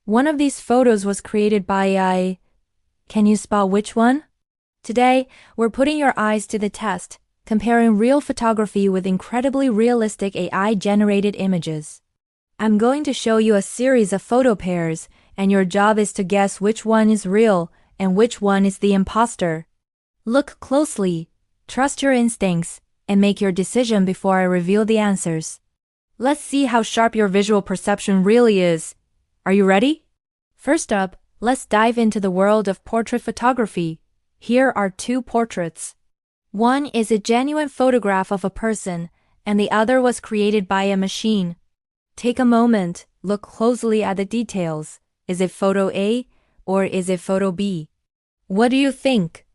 One of these photos was created by AI. Can you spot which one? Today, we're putting your eyes to the test, comparing real photography with incredibly realistic AI-generated images. I'm going to show you a series of photo pairs, and your job is to guess which one is real and which one is the imposter. Look closely, trust your instincts, and make your decision before I reveal the answers. Let's see how sharp your visual perception really is. Are you ready? First up, let's dive into the world of portrait photography. Here are two portraits. One is a genuine photograph of a person, and the other was created by a machine. Take a moment, look closely at the details. Is it photo A or is it photo B? What do you think?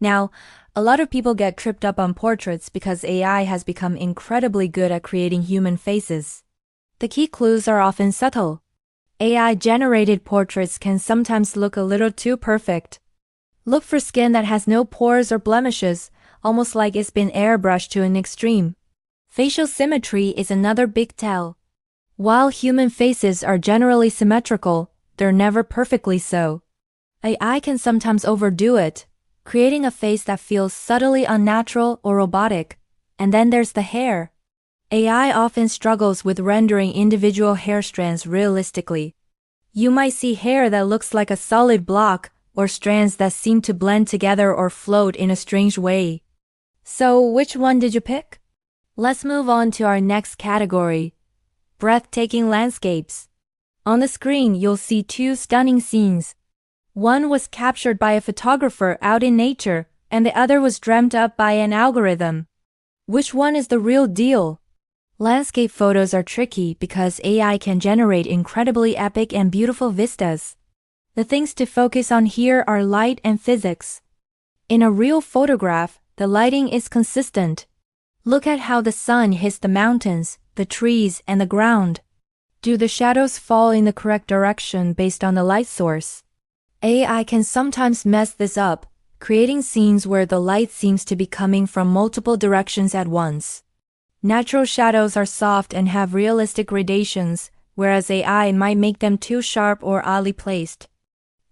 Now, a lot of people get tripped up on portraits because AI has become incredibly good at creating human faces. The key clues are often subtle. AI-generated portraits can sometimes look a little too perfect. Look for skin that has no pores or blemishes, almost like it's been airbrushed to an extreme. Facial symmetry is another big tell. While human faces are generally symmetrical, they're never perfectly so. AI can sometimes overdo it, creating a face that feels subtly unnatural or robotic. And then there's the hair. AI often struggles with rendering individual hair strands realistically. You might see hair that looks like a solid block, or strands that seem to blend together or float in a strange way. So, which one did you pick? Let's move on to our next category. Breathtaking landscapes. On the screen, you'll see two stunning scenes. One was captured by a photographer out in nature, and the other was dreamt up by an algorithm. Which one is the real deal? Landscape photos are tricky because AI can generate incredibly epic and beautiful vistas. The things to focus on here are light and physics. In a real photograph, the lighting is consistent. Look at how the sun hits the mountains, the trees, and the ground. Do the shadows fall in the correct direction based on the light source? AI can sometimes mess this up, creating scenes where the light seems to be coming from multiple directions at once. Natural shadows are soft and have realistic gradations, whereas AI might make them too sharp or oddly placed.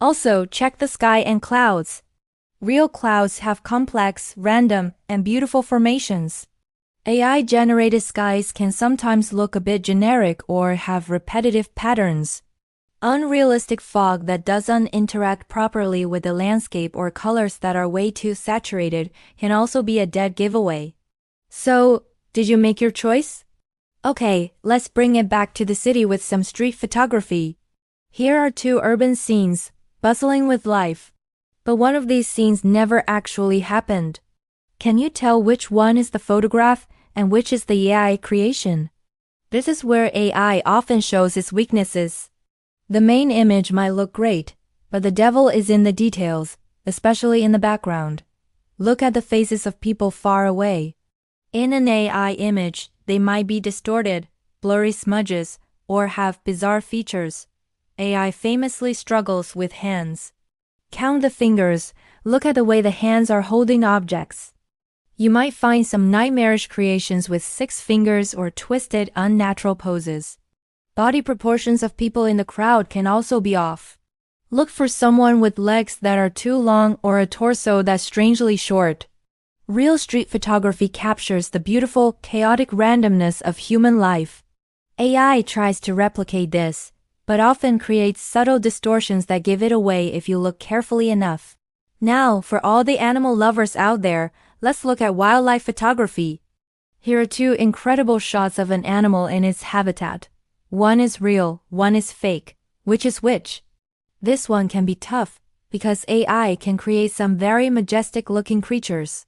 Also, check the sky and clouds. Real clouds have complex, random, and beautiful formations. AI-generated skies can sometimes look a bit generic or have repetitive patterns. Unrealistic fog that doesn't interact properly with the landscape or colors that are way too saturated can also be a dead giveaway. So, did you make your choice? Okay, let's bring it back to the city with some street photography. Here are two urban scenes, bustling with life. But one of these scenes never actually happened. Can you tell which one is the photograph and which is the AI creation? This is where AI often shows its weaknesses. The main image might look great, but the devil is in the details, especially in the background. Look at the faces of people far away. In an AI image, they might be distorted, blurry smudges, or have bizarre features. AI famously struggles with hands. Count the fingers, look at the way the hands are holding objects. You might find some nightmarish creations with 6 fingers or twisted, unnatural poses. Body proportions of people in the crowd can also be off. Look for someone with legs that are too long or a torso that's strangely short. Real street photography captures the beautiful, chaotic randomness of human life. AI tries to replicate this, but often creates subtle distortions that give it away if you look carefully enough. Now, for all the animal lovers out there, let's look at wildlife photography. Here are two incredible shots of an animal in its habitat. One is real, one is fake. Which is which? This one can be tough, because AI can create some very majestic-looking creatures.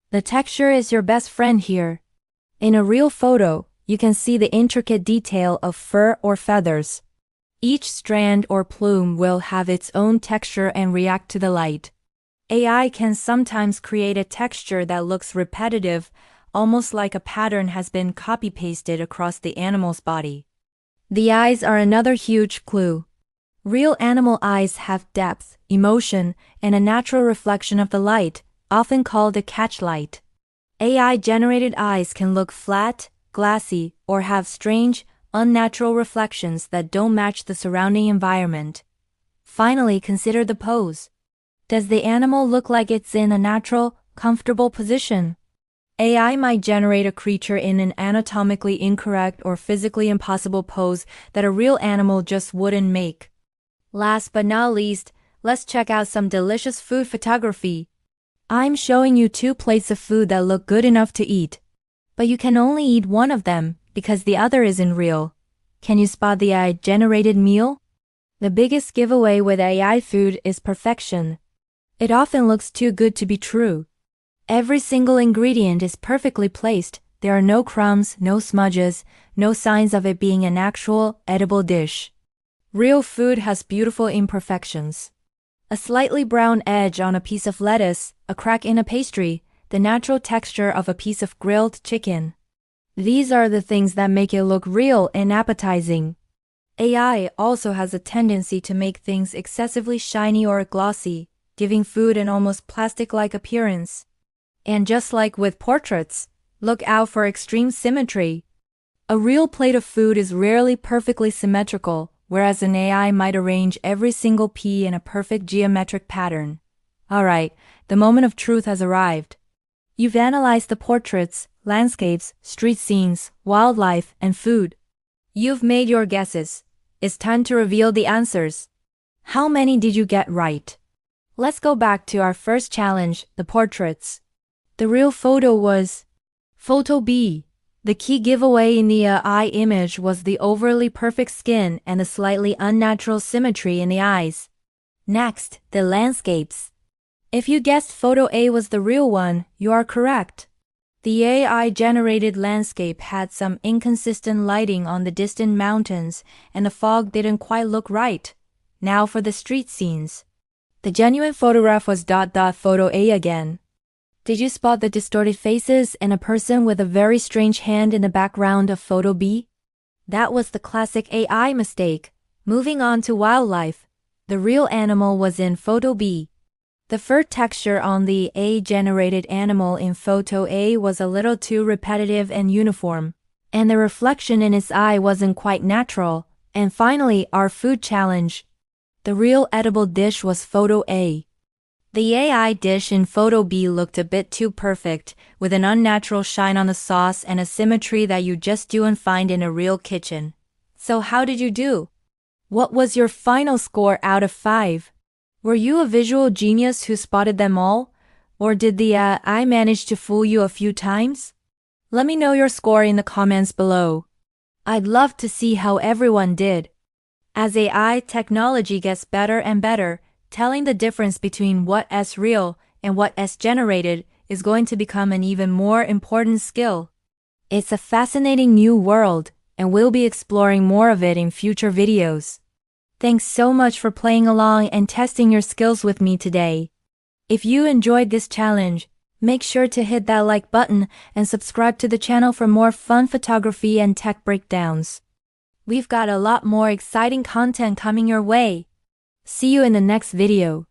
The texture is your best friend here. In a real photo, you can see the intricate detail of fur or feathers. Each strand or plume will have its own texture and react to the light. AI can sometimes create a texture that looks repetitive, almost like a pattern has been copy-pasted across the animal's body. The eyes are another huge clue. Real animal eyes have depth, emotion, and a natural reflection of the light, often called a catchlight. AI-generated eyes can look flat, glassy, or have strange, unnatural reflections that don't match the surrounding environment. Finally, consider the pose. Does the animal look like it's in a natural, comfortable position? AI might generate a creature in an anatomically incorrect or physically impossible pose that a real animal just wouldn't make. Last but not least, let's check out some delicious food photography. I'm showing you 2 plates of food that look good enough to eat. But you can only eat one of them because the other isn't real. Can you spot the AI-generated meal? The biggest giveaway with AI food is perfection. It often looks too good to be true. Every single ingredient is perfectly placed. There are no crumbs, no smudges, no signs of it being an actual, edible dish. Real food has beautiful imperfections. A slightly brown edge on a piece of lettuce, a crack in a pastry, the natural texture of a piece of grilled chicken. These are the things that make it look real and appetizing. AI also has a tendency to make things excessively shiny or glossy, giving food an almost plastic-like appearance. And just like with portraits, look out for extreme symmetry. A real plate of food is rarely perfectly symmetrical, whereas an AI might arrange every single pea in a perfect geometric pattern. Alright, the moment of truth has arrived. You've analyzed the portraits, landscapes, street scenes, wildlife, and food. You've made your guesses. It's time to reveal the answers. How many did you get right? Let's go back to our first challenge, the portraits. The real photo was Photo B. The key giveaway in the AI image was the overly perfect skin and the slightly unnatural symmetry in the eyes. Next, the landscapes. If you guessed Photo A was the real one, you are correct. The AI-generated landscape had some inconsistent lighting on the distant mountains, and the fog didn't quite look right. Now for the street scenes. The genuine photograph was Photo A again. Did you spot the distorted faces and a person with a very strange hand in the background of Photo B? That was the classic AI mistake. Moving on to wildlife. The real animal was in Photo B. The fur texture on the AI-generated animal in Photo A was a little too repetitive and uniform, and the reflection in its eye wasn't quite natural. And finally, our food challenge. The real edible dish was Photo A. The AI dish in Photo B looked a bit too perfect, with an unnatural shine on the sauce and a symmetry that you just don't find in a real kitchen. So how did you do? What was your final score out of 5? Were you a visual genius who spotted them all? Or did the AI manage to fool you a few times? Let me know your score in the comments below. I'd love to see how everyone did. As AI technology gets better and better, telling the difference between what's real and what's generated is going to become an even more important skill. It's a fascinating new world, and we'll be exploring more of it in future videos. Thanks so much for playing along and testing your skills with me today. If you enjoyed this challenge, make sure to hit that like button and subscribe to the channel for more fun photography and tech breakdowns. We've got a lot more exciting content coming your way. See you in the next video.